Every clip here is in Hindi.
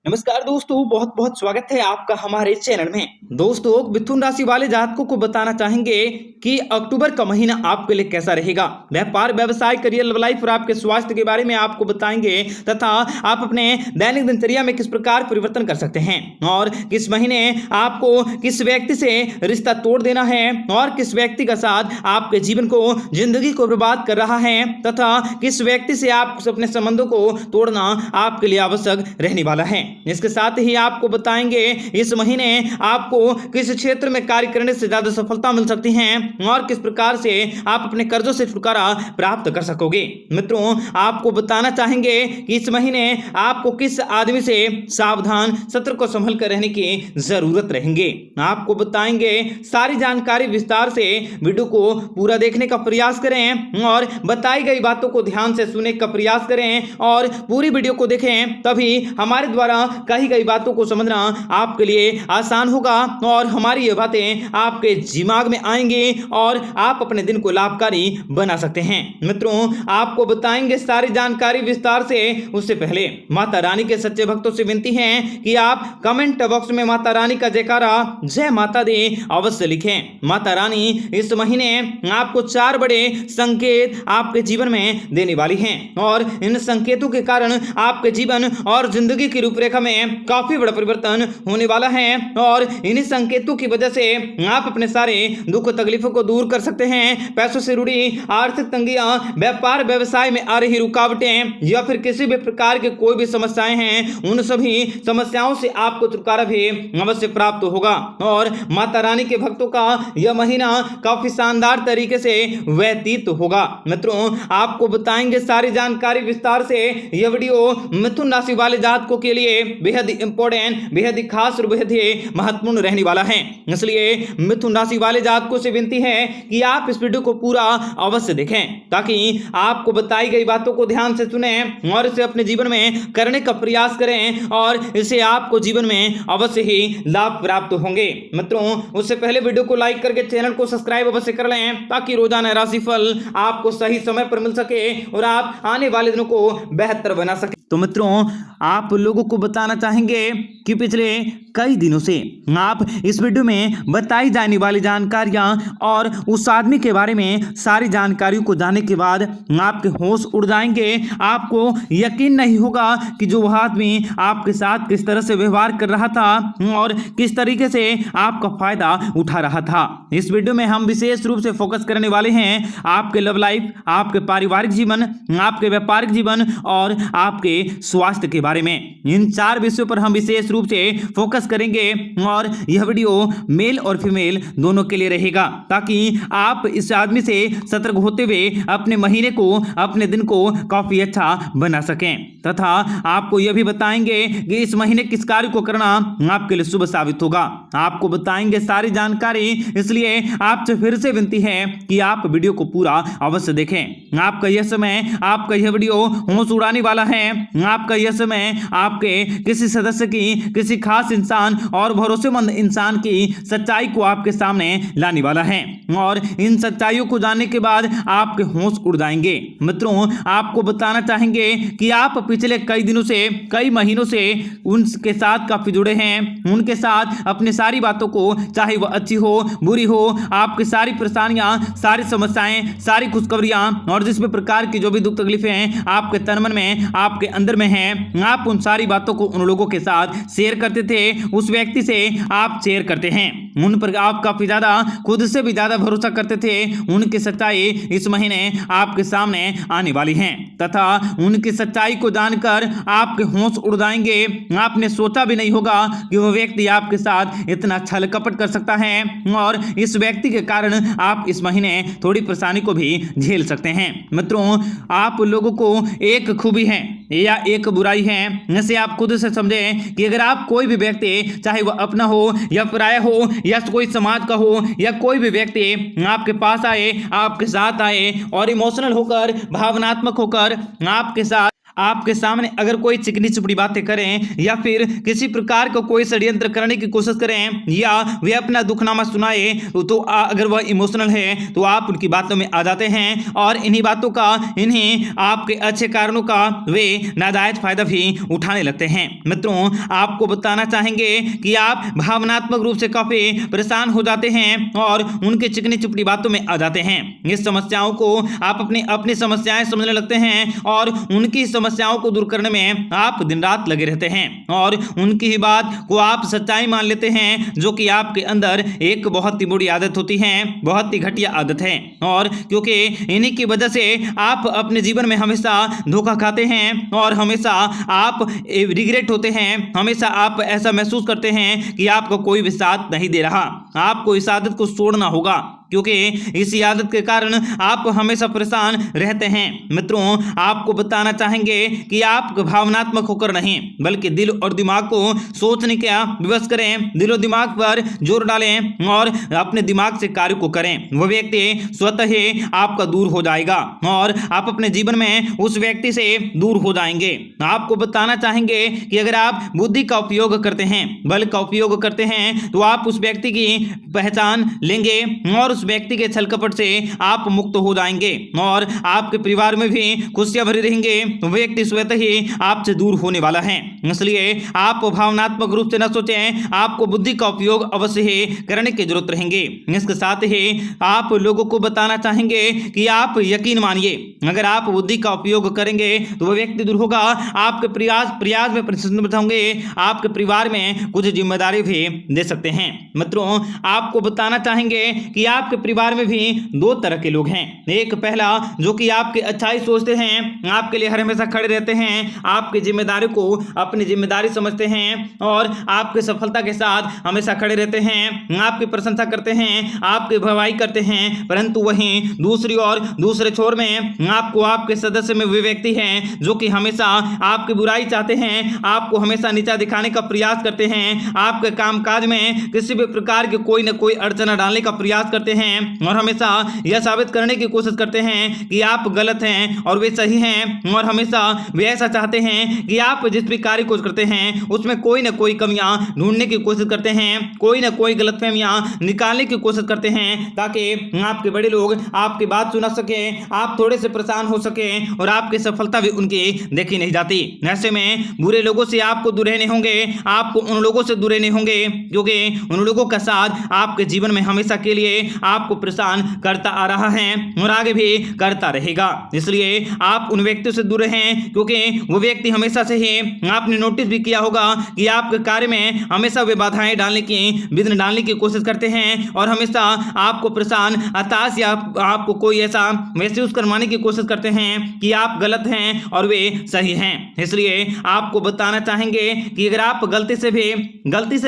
नमस्कार दोस्तों, बहुत बहुत स्वागत है आपका हमारे चैनल में। दोस्तों, मिथुन राशि वाले जातकों को बताना चाहेंगे कि अक्टूबर का महीना आपके लिए कैसा रहेगा। व्यापार, व्यवसाय, करियर, लव लाइफ और आपके स्वास्थ्य के बारे में आपको बताएंगे तथा आप अपने दैनिक दिनचर्या में किस प्रकार परिवर्तन कर सकते हैं और किस महीने आपको किस व्यक्ति से रिश्ता तोड़ देना है और किस व्यक्ति का साथ आपके जीवन को, जिंदगी को बर्बाद कर रहा है तथा किस व्यक्ति से आप अपने संबंधों को तोड़ना आपके लिए आवश्यक रहने वाला है। इसके साथ ही आपको बताएंगे इस महीने आपको किस क्षेत्र में कार्य करने से ज्यादा सफलता मिल सकती है और किस प्रकार से आप अपने कर्जों से छुटकारा प्राप्त कर सकोगे। मित्रों, आपको बताना चाहेंगे कि इस महीने आपको किस आदमी से सावधान, सतर्क और संभल कर रहने की जरूरत रहेंगे। आपको बताएंगे सारी जानकारी विस्तार से। वीडियो को पूरा देखने का प्रयास करें और बताई गई बातों को ध्यान से सुनने का प्रयास करें और पूरी वीडियो को देखें, तभी हमारे द्वारा कही गई बातों को समझना आपके लिए आसान होगा और हमारी ये बातें आपके दिमाग में आएंगी और आप अपने दिन को लाभकारी बना सकते हैं। मित्रों, आपको बताएंगे सारी जानकारी विस्तार से। उससे पहले माता रानी के सच्चे भक्तों से विनती है कि आप कमेंट बॉक्स में माता रानी का जयकारा, जय माता दी अवश्य लिखें। माता रानी इस महीने आपको 4 बड़े संकेत आपके जीवन में देने वाली हैं और इन संकेतों के कारण आपके जीवन और जिंदगी की रूपरेखा में काफी बड़ा परिवर्तन होने वाला है और इन्हीं संकेतों की वजह से आप अपने सारे दुख तकलीफों को दूर कर सकते हैं। पैसों से जुड़ी आर्थिक तंगियां, व्यापार व्यवसाय में आ रही रुकावटें या फिर किसी भी प्रकार की कोई भी समस्याएं हैं, उन सभी समस्याओं से आपको छुटकारा भी अवश्य प्राप्त होगा और माता रानी के भक्तों का यह महीना काफी शानदार तरीके से व्यतीत होगा। मित्रों, आपको बताएंगे सारी जानकारी विस्तार से। यह वीडियो मिथुन राशि वाले जातकों के लिए बेहद इंपॉर्टेंट, बेहद खास और बेहद ही महत्वपूर्ण रहने वाला है। इसलिए मिथुन राशि वाले जातकों से विनती है कि आप इस वीडियो को पूरा अवश्य देखें ताकि आपको बताई गई बातों को ध्यान से सुनें और इसे अपने जीवन में करने का प्रयास करें और इससे आपको जीवन में अवश्य ही लाभ प्राप्त होंगे। मित्रों, उससे पहले वीडियो को लाइक करके चैनल को सब्सक्राइब अवश्य कर लें ताकि रोजाना राशिफल आपको सही समय पर मिल सके और आप आने वाले दिनों को बेहतर बना सके। तो मित्रों, आप लोगों को बताना चाहेंगे कि पिछले कई दिनों से आप इस वीडियो में बताई जाने वाली जानकारियां और उस आदमी के बारे में सारी जानकारियों को जानने के बाद आपके होश उड़ जाएंगे। आपको यकीन नहीं होगा कि जो वह आदमी आपके साथ किस तरह से व्यवहार कर रहा था और किस तरीके से आपका फायदा उठा रहा था। इस वीडियो में हम विशेष रूप से फोकस करने वाले हैं आपके लव लाइफ, आपके पारिवारिक जीवन, आपके व्यापारिक जीवन और आपके स्वास्थ्य के बारे में। इन 4 विषयों पर हम विशेष रूप से फोकस करेंगे और यह वीडियो मेल और फीमेल दोनों के लिए रहेगा ताकि आप इस आदमी से सतर्क होते हुए अपने महीने को, अपने दिन को काफी अच्छा बना सकें तथा आपको यह भी बताएंगे कि इस महीने किस कार्य को करना आपके लिए शुभ साबित होगा। आपको बताएंगे सारी जानकारी, इसलिए आपसे फिर से विनती है कि आप वीडियो को पूरा अवश्य देखें। आपका यह समय, आपका यह वीडियो होश उड़ाने वाला है। आपका यह समय आपके किसी सदस्य की, किसी खास इंसान और भरोसेमंद इंसान की सच्चाई को आपके सामने लाने वाला है और इन सच्चाइयों को जानने के बाद आपके होश उड़ जाएंगे। मित्रों, आपको बताना चाहेंगे कि आप पिछले कई दिनों से, कई महीनों से उनके साथ काफी जुड़े हैं। उनके साथ अपनी सारी बातों को, चाहे वह अच्छी हो, बुरी हो, आपकी सारी परेशानियां, सारी समस्याएं, सारी खुशखबरियां और जिस भी प्रकार की जो भी दुख तकलीफें हैं आपके तन मन में, आपके अंदर में हैं, आप उन सारी बातों को उन लोगों के साथ शेयर करते थे। उस व्यक्ति से आप शेयर करते हैं, उन पर आप काफी ज्यादा, खुद से भी ज्यादा भरोसा करते थे। उनकी सच्चाई इस महीने आपके सामने आने वाली है तथा उनकी सच्चाई को जानकर आपके होश उड़ जाएंगे। आपने सोचा भी नहीं होगा कि वह व्यक्ति आपके साथ इतना छल कपट कर सकता है और इस व्यक्ति के कारण आप इस महीने थोड़ी परेशानी को भी झेल सकते हैं। मित्रों, आप लोगों को एक खूबी है या एक बुराई है, जैसे आप खुद से समझें कि अगर आप कोई भी व्यक्ति, चाहे वह अपना हो या पराया हो या कोई समाज का हो या कोई भी व्यक्ति आपके पास आए, आपके साथ आए और इमोशनल होकर, भावनात्मक होकर आपके साथ आपके सामने अगर कोई चिकनी चुपड़ी बातें करें या फिर किसी प्रकार का कोई षड्यंत्र करने की कोशिश करें या वे अपना दुखनामा सुनाए तो अगर वह इमोशनल है तो आप उनकी बातों में आ जाते हैं और इन्हीं बातों का, इन्हीं आपके अच्छे कारणों का वे नाजायज फायदा भी उठाने लगते हैं। मित्रों, आपको बताना चाहेंगे कि आप भावनात्मक रूप से काफी परेशान हो जाते हैं और उनके चिकनी चुपड़ी बातों में आ जाते हैं। इस समस्याओं को आप अपनी समस्याएं समझने लगते हैं और उनकी समस्याओं को दूर करने में आप दिन रात लगे रहते हैं और उनकी ही बात को आप सच्चाई मान लेते हैं, जो कि आपके अंदर एक बहुत ही बुरी आदत होती है, बहुत ही घटिया आदत है। और क्योंकि इन्हीं की वजह से आप अपने जीवन में हमेशा धोखा खाते हैं और हमेशा आप रिग्रेट होते हैं, हमेशा आप ऐसा महसूस करते हैं कि आपको कोई भी साथ नहीं दे रहा। आपको इस आदत को छोड़ना होगा, क्योंकि इसी आदत के कारण आप हमेशा परेशान रहते हैं। मित्रों, आपको बताना चाहेंगे कि आप भावनात्मक होकर नहीं बल्कि दिल और दिमाग को सोचने का विवश करें, दिल और दिमाग पर जोर डालें और अपने दिमाग से कार्य को करें। वह व्यक्ति स्वतः ही आपका दूर हो जाएगा और आप अपने जीवन में उस व्यक्ति से दूर हो जाएंगे। आपको बताना चाहेंगे कि अगर आप बुद्धि का उपयोग करते हैं, बल का उपयोग करते हैं, तो आप उस व्यक्ति की पहचान लेंगे और उस व्यक्ति के छल कपट से आप मुक्त हो जाएंगे और आपके परिवार में भी खुशियां भरी रहेंगे। व्यक्ति स्वतः ही आपसे दूर होने वाला है, इसलिए आप भावनात्मक रूप से न सोचें, आपको बुद्धि का उपयोग अवश्य ही करने की जरूरत रहेंगे। इसके साथ ही आप लोगों को बताना चाहेंगे कि आप यकीन मानिए, अगर आप बुद्धि का उपयोग करेंगे तो वह व्यक्ति दूर होगा। आपके प्रयास में प्रसन्न होंगे, आपके परिवार में कुछ जिम्मेदारी भी दे सकते हैं। मित्रों, आपको बताना चाहेंगे कि आपके परिवार में भी दो तरह के लोग हैं। एक पहला जो कि आपकी अच्छाई सोचते हैं, आपके लिए हर हमेशा खड़े रहते हैं, आपकी जिम्मेदारी को अपनी जिम्मेदारी समझते हैं और आपकी सफलता के साथ हमेशा खड़े रहते हैं, आपकी प्रशंसा करते हैं, आपकी भवाई करते हैं। परंतु वहीं दूसरी ओर दूसरे छोर में आपको आपके सदस्य में वे व्यक्ति हैं जो कि हमेशा आपकी बुराई चाहते हैं, आपको हमेशा नीचा दिखाने का प्रयास करते हैं, आपके कामकाज में किसी भी प्रकार की कोई न कोई अड़चन डालने का प्रयास करते हैं और हमेशा यह साबित करने की कोशिश करते हैं कि आप गलत हैं और वे सही हैं। और हमेशा वे ऐसा चाहते हैं कि आप जिस भी कार्य को करते हैं उसमें कोई न कोई कमियां ढूंढने की कोशिश करते हैं, कोई न कोई गलतफहमियां निकालने की कोशिश करते हैं, ताकि आपके बड़े लोग आपकी बात सुना सके, आप थोड़े से परेशान हो सके और आपकी सफलता भी उनकी देखी नहीं जाती। ऐसे में बुरे लोगों से आपको दूर रहने होंगे, आपको उन लोगों से दूर रहने होंगे क्योंकि उन लोगों का साथ आपके जीवन में हमेशा के लिए आपको परेशान करता आ रहा है और आगे भी करता रहेगा। इसलिए आप उन व्यक्तियों से दूर रहें, क्योंकि वो व्यक्ति हमेशा से ही आपने नोटिस भी किया होगा कि आपके कार्य में हमेशा वे बाधाएं डालने की, विघ्न डालने की कोशिश करते हैं और हमेशा आपको परेशान, हताश या आपको कोई ऐसा महसूस करवाने की कोशिश करते हैं कि आप गलत हैं और वे सही हैं। इसलिए आपको बताना चाहेंगे कि अगर आप गलती से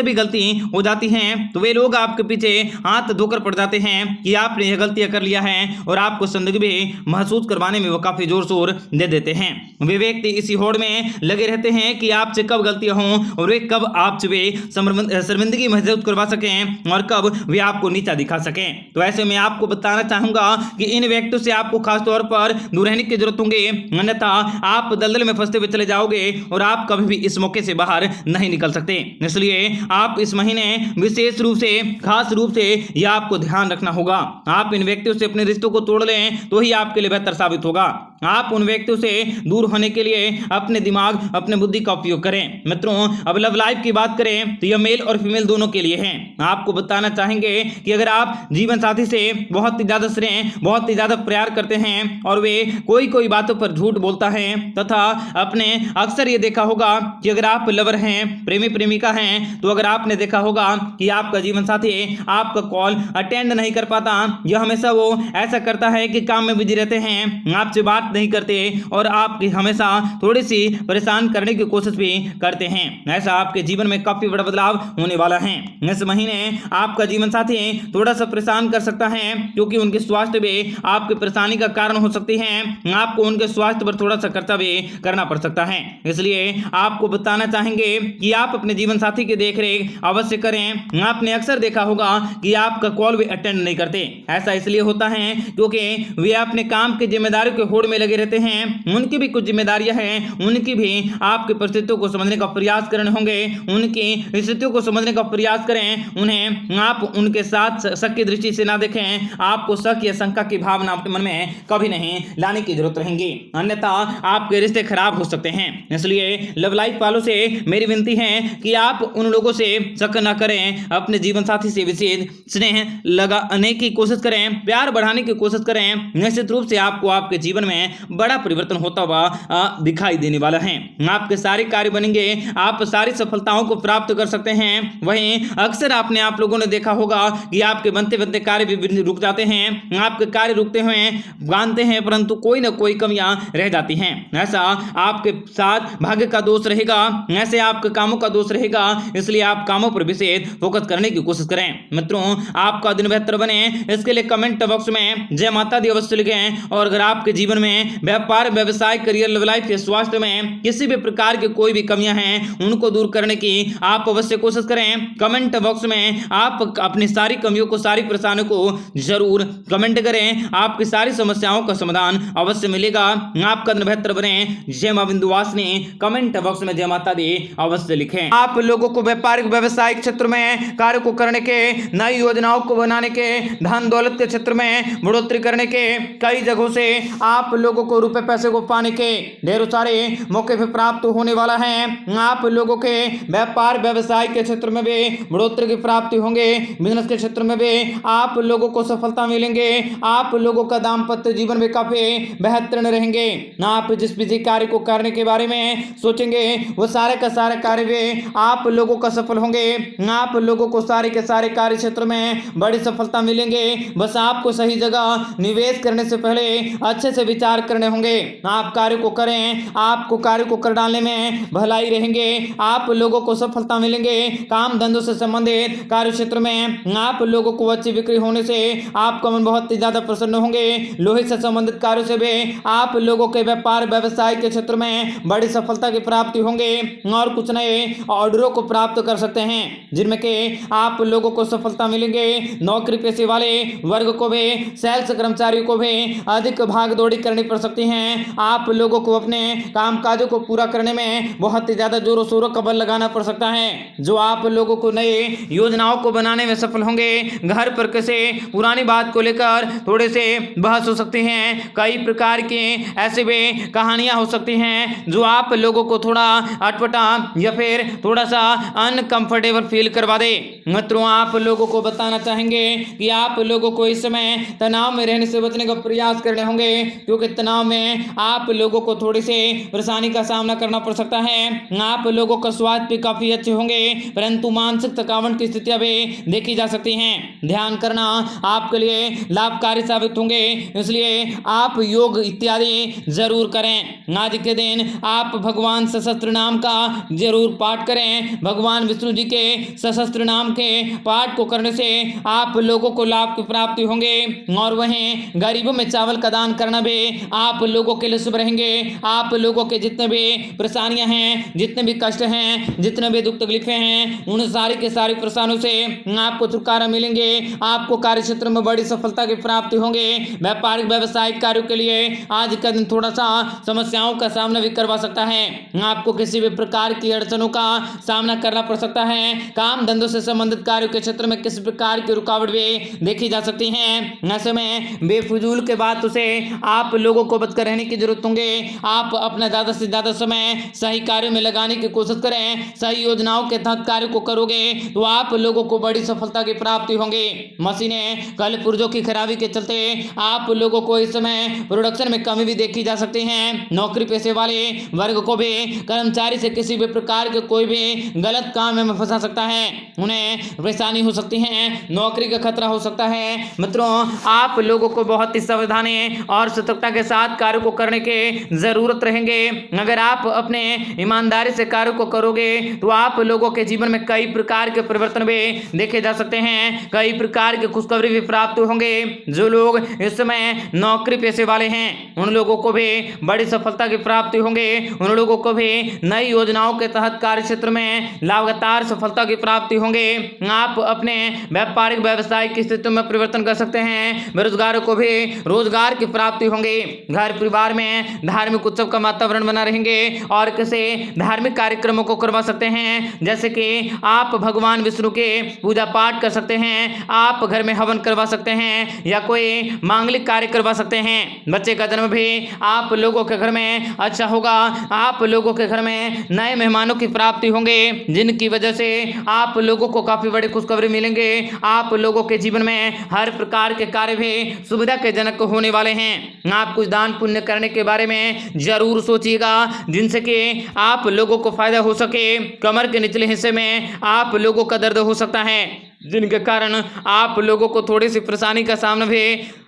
भी गलती हो जाती है तो वे लोग आपके पीछे हाथ धोकर पड़ जाते हैं कि आपने यह गलतियां कर लिया है और आपको संदिग्ध भी महसूस करवाने में वो काफी जोर शोर दे देते हैं। वे व्यक्ति इसी होड़ में लगे रहते हैं कि आपसे कब गलतियां हों और वे कब आपसे वे शर्मिंदगी महसूस करवा सकें और कब वे आपको नीचा दिखा सकें। तो ऐसे में आपको बताना चाहूंगा कि इन व्यक्तियों से आपको खास तौर पर दूर रहने की जरूरत होगी, अन्यथा आप दलदल में फंसते हुए चले जाओगे और आप कभी भी इस मौके से बाहर नहीं निकल सकते। इसलिए आप इस महीने विशेष रूप से, खास रूप से यह आपको ध्यान रखना होगा। आप इन व्यक्तियों से अपने रिश्तों को तोड़ लें तो ही आपके लिए बेहतर साबित होगा। आप उन व्यक्तियों से दूर होने के लिए अपने दिमाग, अपने बुद्धि का उपयोग करें। मित्रों, अब लव लाइफ की बात करें तो यह मेल और फीमेल दोनों के लिए है। आपको बताना चाहेंगे कि अगर आप जीवन साथी से बहुत ही ज्यादा स्नेह, बहुत ही ज्यादा प्यार करते हैं और वे कोई बातों पर झूठ बोलता है तथा अपने अक्सर ये देखा होगा कि अगर आप लवर हैं, प्रेमी प्रेमिका हैं, तो अगर आपने देखा होगा कि आपका जीवन साथी आपका कॉल अटेंड नहीं कर पाता, यह हमेशा वो ऐसा करता है कि काम में बिजी रहते हैं, आपसे बात नहीं करते और आपकी हमेशा थोड़ी सी परेशान करने की कोशिश भी करते हैं। ऐसा आपके जीवन में काफी बड़ा बदलाव होने वाला है। इस महीने आपका जीवन साथी थोड़ा सा परेशान कर सकता है क्योंकि उनके स्वास्थ्य भी आपकी परेशानी का कारण हो सकती है। आपको उनके स्वास्थ्य पर थोड़ा सा खर्चा भी करना पड़ सकता है। इसलिए आपको बताना चाहेंगे कि आप अपने जीवन साथी की देखरेख अवश्य करें। आपने अक्सर देखा होगा कि आपका कॉल भी अटेंड नहीं करते। ऐसा इसलिए होता है क्योंकि वे अपने काम की जिम्मेदारी के होड़ में में लगे रहते हैं उनकी भी कुछ जिम्मेदारियां हैं, उनकी भी आपकी परिस्थितियों को समझने का प्रयास करने होंगे, उनकी स्थितियों को समझने का प्रयास करें। उन्हें आप उनके साथ शक की दृष्टि से ना देखें। आपको शक या शंका की भावना अपने मन में कभी नहीं लाने की जरूरत रहेगी, अन्यथा आपके रिश्ते खराब हो सकते हैं। इसलिए लव लाइफ वालों से मेरी विनती है कि आप उन लोगों से शक न करें, अपने जीवन साथी से विशेष स्नेह लगाने की कोशिश करें, प्यार बढ़ाने की कोशिश करें। निश्चित रूप से आपको आपके जीवन में बड़ा परिवर्तन होता हुआ दिखाई देने वाला है। आपके सारे कार्य बनेंगे, आप सारी सफलताओं को प्राप्त कर सकते हैं। वहीं अक्सर आपने आप लोगों ने देखा होगा कि आपके बनते बनते कार्य भी रुक जाते हैं, आपके कार्य रुकते हुए मानते हैं, परंतु कोई ना कोई कमियां रह जाती हैं। ऐसा आपके साथ भाग्य का दोष रहेगा, ऐसे आपके कामों का दोष रहेगा, इसलिए आप कामों पर विशेष फोकस करने की कोशिश करें। मित्रों, आपका दिन बेहतर बने इसके लिए कमेंट बॉक्स में जय माता दी अवश्य लिखें। और अगर आपके जीवन में व्यापार, व्यवसाय, करियर, लव लाइफ या स्वास्थ्य में किसी भी प्रकार की कोई भी कमियां हैं उनको दूर करने की आप अवश्य कोशिश करें। कमेंट बॉक्स में आप अपनी सारी कमियों को, सारी परेशानियों को जरूर कमेंट करें, आपकी सारी समस्याओं का समाधान अवश्य मिलेगा। आपका दिन बेहतर बने। जय मां विंध्यवासिनी। कमेंट बॉक्स में जय माता दी अवश्य लिखें। आप लोगों को व्यापारिक व्यवसायिक क्षेत्र में कार्य को करने के, नई योजनाओं को बनाने के, धन दौलत के क्षेत्र में बढ़ोतरी करने के, कई जगहों से आप लोगों को रुपए पैसे को पाने के ढेरों सारे मौके भी प्राप्त होने वाला है। आप लोगों के व्यापार व्यवसाय के क्षेत्र में भी बढ़ोतरी की प्राप्ति होंगे, बिजनेस के क्षेत्र में भी आप लोगों को सफलता मिलेंगे। आप लोगों का दाम्पत्य जीवन भी काफी बेहतरीन रहेंगे। आप जिस भी कार्य को करने के बारे में सोचेंगे वो सारे का सारे कार्य भी आप लोगों का सफल होंगे। आप लोगों को सारे के सारे कार्य क्षेत्र में बड़ी सफलता मिलेंगे। बस आपको सही जगह निवेश करने से पहले अच्छे से विचार करने होंगे। आप कार्य को करें, आपको कार्य को कर डालने में भलाई रहेंगे। आप लोगों को सफलता मिलेंगे। काम धंधों से संबंधित कार्य क्षेत्र में आप लोगों को अच्छी बिक्री होने से आपका मन बहुत ही ज्यादा प्रसन्न होंगे। लोहे से संबंधित कार्यों से भी आप लोगों के व्यापार व्यवसाय के क्षेत्र में बड़ी सफलता की प्राप्ति होंगे और कुछ नए ऑर्डरों को प्राप्त कर सकते हैं जिनमें के आप लोगों को सफलता मिलेंगे। नौकरी पेशे वाले वर्ग को भी, सेल्स कर्मचारियों को भी अधिक भाग दौड़ी करनी पड़ सकती है। आप लोगों को अपने कामकाजों को पूरा करने में बहुत ही ज्यादा जोरों शोरों का बल लगाना पड़ सकता है, जो आप लोगों को नए योजनाओं को बनाने में सफल होंगे। घर पर किसी पुरानी बात को लेकर थोड़े से बहस हो सकती हैं। कई प्रकार की ऐसी भी कहानियां हो सकती हैं जो आप लोगों को थोड़ा अटपटा या फिर थोड़ा सा अनकंफर्टेबल फील करवा दे। मित्रों, आप लोगों को बताना चाहेंगे कि आप लोगों को इस समय तनाव में रहने से बचने का प्रयास करने होंगे, क्योंकि तनाव में आप लोगों को थोड़ी सी परेशानी का सामना करना पड़ सकता है। आप लोगों का स्वास्थ्य भी काफी अच्छे होंगे, परंतु मानसिक थकावट की स्थितियां भी देखी जा सकती हैं। ध्यान करना आपके लिए लाभकारी साबित होंगे, इसलिए आप योग इत्यादि जरूर करें। आज के दिन आप भगवान सशस्त्र नाम का जरूर पाठ करें। भगवान विष्णु जी के सशस्त्र नाम के पाठ को करने से आप लोगों को लाभ की प्राप्ति होंगे। और वहीं गरीबों में चावल का दान करना भी आप लोगों के लिए शुभ रहेंगे। आप लोगों के जितने भी परेशानियां हैं, जितने भी कष्ट हैं, जितने भी दुख तकलीफें हैं, उन सारी के सारी परेशानियों से आपको छुटकारा मिलेंगे। आपको कार्य क्षेत्र में बड़ी सफलता की प्राप्ति होंगे। व्यापारिक व्यवसायिक कार्यों के लिए आज का दिन थोड़ा सा समस्याओं का सामना भी करवा सकता है। आपको किसी भी प्रकार की अड़चनों का सामना करना पड़ सकता है। काम धंधों से संबंधित कार्यों के क्षेत्र में किसी प्रकार की रुकावट भी देखी जा सकती है। ऐसे में बेफिजूल के बातों से आप लोगों को बचकर रहने की जरूरत होंगे। आप अपना ज्यादा से ज्यादा समय सही कार्यों में लगाने की कोशिश करें। सही योजनाओं के तहत कार्य को करोगे तो आप लोगों को बड़ी सफलता की प्राप्ति होंगे। मशीनें कल पुर्जों की खराबी के चलते आप लोगों को इस समय प्रोडक्शन में कमी भी देखी जा सकती है। नौकरी पेशे वाले वर्ग को भी कर्मचारी से किसी भी प्रकार के कोई भी गलत काम में फंसा सकता है, उन्हें परेशानी हो सकती है, नौकरी का खतरा हो सकता है। मित्रों, आप लोगों को बहुत ही सावधानी और सतर्कता के साथ कार्य को करने की जरूरत रहेंगे। अगर आप अपने ईमानदारी से कार्य को करोगे तो आप लोगों के जीवन में कई प्रकार के परिवर्तन भी देखे जा सकते हैं। कई प्रकार की खुशखबरी भी प्राप्त होंगे। जो लोग इस समय नौकरी पेशे वाले हैं उन लोगों को भी बड़ी सफलता की प्राप्ति होंगे। उन लोगों को भी नई योजनाओं के तहत कार्य क्षेत्र में लगातार सफलता की प्राप्ति होंगे। आप अपने व्यापारिक व्यवसाय की स्थिति में परिवर्तन कर सकते हैं। बेरोजगारों को भी रोजगार की प्राप्ति होंगे। घर परिवार में धार्मिक उत्सव का वातावरण बना रहेंगे और किसी धार्मिक कार्यक्रमों को करवा सकते हैं, जैसे कि आप भगवान विष्णु के पूजा पाठ कर सकते हैं, आप घर में हवन करवा सकते हैं या कोई मांगलिक कार्य करवा सकते हैं। बच्चे का जन्म भी आप लोगों के घर में अच्छा होगा। आप लोगों के घर में नए मेहमानों की प्राप्ति होंगे, जिनकी वजह से आप लोगों को काफी बड़ी खुशखबरी मिलेंगे। आप लोगों के जीवन में हर प्रकार के कार्य भी सुविधा के जनक होने वाले हैं। आप कुछ दान पुण्य करने के बारे में जरूर सोचिएगा, जिनसे कि आप लोगों को फायदा हो सके। कमर के निचले हिस्से में आप लोगों का दर्द हो सकता है, जिनके कारण आप लोगों को थोड़ी सी परेशानी का सामना भी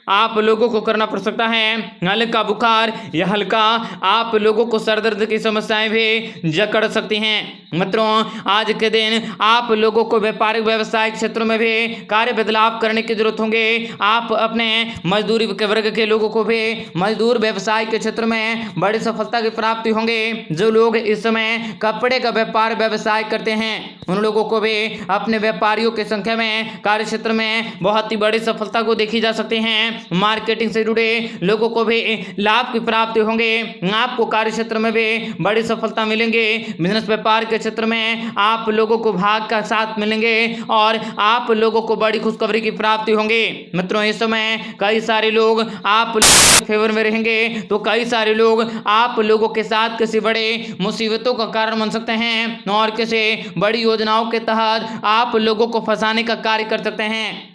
आप लोगों को करना पड़ सकता है। हल्का बुखार या हल्का आप लोगों को सर दर्द की समस्याएं भी जकड़ सकती हैं। मित्रों, आज के दिन आप लोगों को व्यापारिक व्यवसायिक क्षेत्रों में भी कार्य बदलाव करने की जरूरत होंगे। आप अपने मजदूरी के वर्ग के लोगों को भी मजदूर व्यवसाय के क्षेत्र में बड़ी सफलता की प्राप्ति होंगे। जो लोग इस समय कपड़े का व्यापार व्यवसाय करते हैं, उन लोगों को भी अपने व्यापारियों की संख्या में कार्य क्षेत्र में बहुत ही बड़ी सफलता को देखी जा सकती है। मार्केटिंग से जुड़े लोगों को भी लाभ की प्राप्ति होंगे। आपको कार्य क्षेत्र में भी बड़ी सफलता मिलेंगे। बिजनेस व्यापार के क्षेत्र में आप लोगों को भाग का साथ मिलेंगे और आप लोगों को बड़ी खुशखबरी की प्राप्ति होंगे। मित्रों, इस समय कई सारे लोग आप फेवर में रहेंगे, तो कई सारे लोग आप लोगों के साथ किसी बड़े मुसीबतों का कारण बन सकते हैं और किसी बड़ी योजनाओं के तहत आप लोगों को फंसाने का कार्य कर सकते हैं।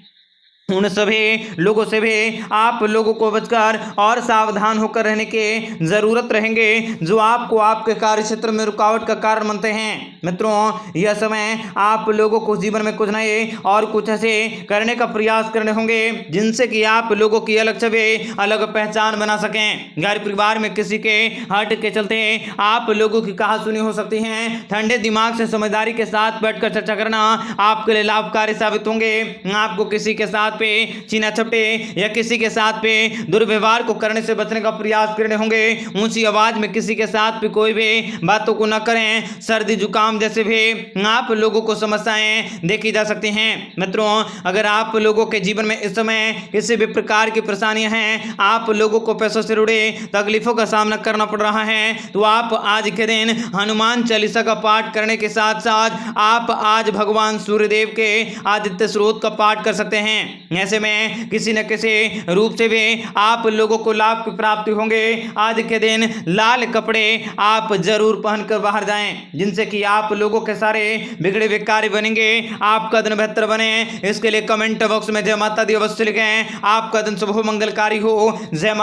उन सभी लोगों से भी आप लोगों को बचकर और सावधान होकर रहने की जरूरत रहेंगे, जो आपको आपके कार्य क्षेत्र में रुकावट का कारण बनते हैं। मित्रों, यह समय आप लोगों को जीवन में कुछ नए और कुछ ऐसे करने का प्रयास करने होंगे, जिनसे कि आप लोगों की अलग छवि, अलग पहचान बना सकें। घर परिवार में किसी के हट के चलते आप लोगों की कहा सुनी हो सकती है। ठंडे दिमाग से समझदारी के साथ बैठकर चर्चा करना आपके लिए लाभकारी साबित होंगे। आपको किसी के साथ पे चीना चपटे या किसी के साथ पे दुर्व्यवहार को करने से बचने का प्रयास करने होंगे। ऊंची आवाज में किसी के साथ भी कोई भी बातों को न करें। सर्दी जुकाम जैसे भी आप लोगों को समस्याएं देखी जा सकती हैं। मित्रों, अगर आप लोगों के जीवन में इस समय किसी भी प्रकार की परेशानियां हैं, आप लोगों को पैसों से जुड़े तकलीफों का सामना करना पड़ रहा है, तो आप आज के दिन हनुमान चालीसा का पाठ करने के साथ साथ आप आज भगवान सूर्यदेव के आदित्य स्रोत का पाठ कर सकते हैं। ऐसे में किसी न किसी रूप से भी आप लोगों को लाभ की प्राप्ति होंगे। आज के दिन लाल कपड़े आप जरूर पहनकर बाहर जाएं, जिनसे कि आप लोगों के सारे बिगड़े हुए कार्य बनेंगे, आपका दिन बेहतर बने। इसके लिए कमेंट बॉक्स में जय माता दी अवश्य लिखें। आपका दिन शुभ मंगलकारी हो। जय